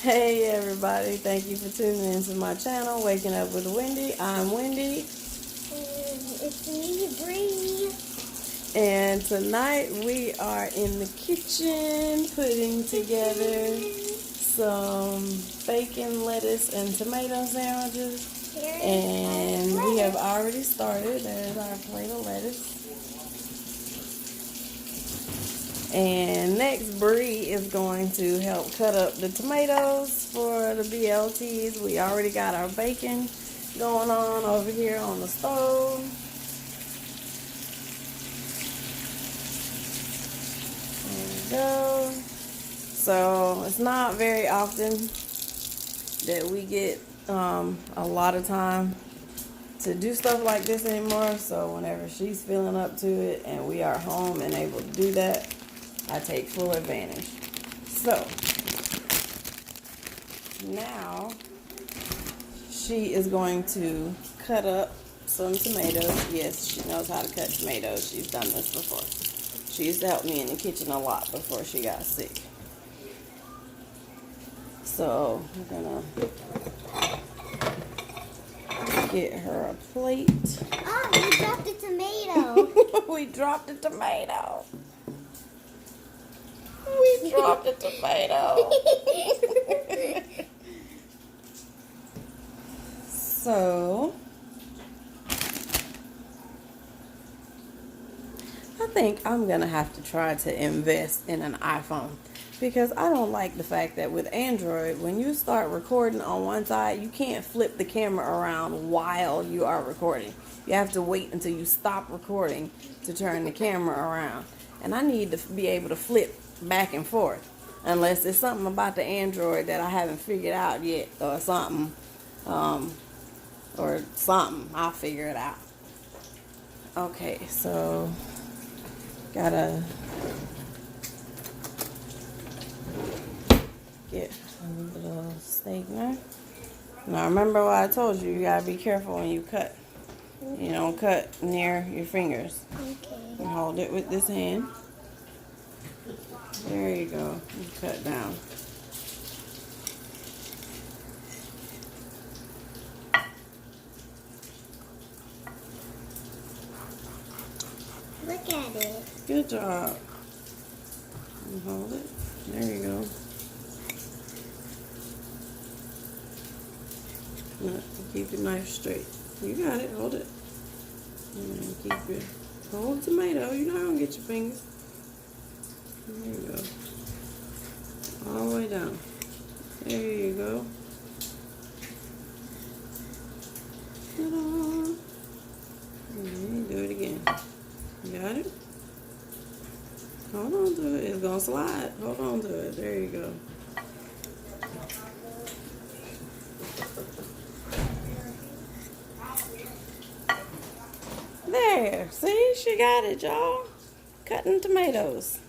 Hey everybody, thank you for tuning into my channel, Waking Up with Wendy. I'm Wendy. And it's me, Bree. And tonight we are in the kitchen putting together some bacon, lettuce, and tomato sandwiches. And we have already started. There's our plate of lettuce. And next, Bree is going to help cut up the tomatoes for the BLTs. We already got our bacon going on over here on the stove. There we go. So it's not very often that we get a lot of time to do stuff like this anymore. So whenever she's feeling up to it and we are home and able to do that, I take full advantage. So now she is going to cut up some tomatoes. Yes, she knows how to cut tomatoes. She's done this before. She used to help me in the kitchen a lot before she got sick. So we're gonna get her a plate. Oh, you dropped the tomato. We dropped the tomato. We dropped the tomato. So, I think I'm going to have to try to invest in an iPhone. Because I don't like the fact that with Android, when you start recording on one side, you can't flip the camera around while you are recording. You have to wait until you stop recording to turn the camera around. And I need to be able to flip back and forth, unless it's something about the Android that I haven't figured out yet, or something, I'll figure it out. Okay, so gotta get a little steak knife. Now remember what I told you, you gotta be careful when you cut. You don't cut near your fingers. Okay. And hold it with this hand. There you go. You cut down. Look at it. Good job. And hold it. There you go. Now, keep your knife straight. You got it. Hold it. And keep it. Hold the tomato. You're not going to get your fingers. There you go. All the way down. There you go. Ta-da! And do it again. You got it? Hold on to it. It's going to slide. Hold on to it. There you go. There. See? She got it, y'all. Cutting tomatoes.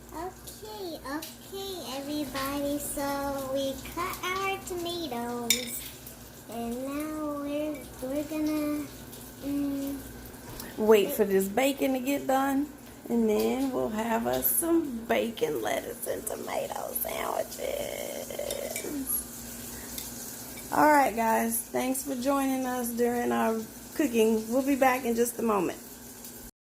Okay, everybody. So we cut our tomatoes, and now we're gonna wait for this bacon to get done, and then we'll have us some bacon, lettuce, and tomato sandwiches. All right, guys. Thanks for joining us during our cooking. We'll be back in just a moment.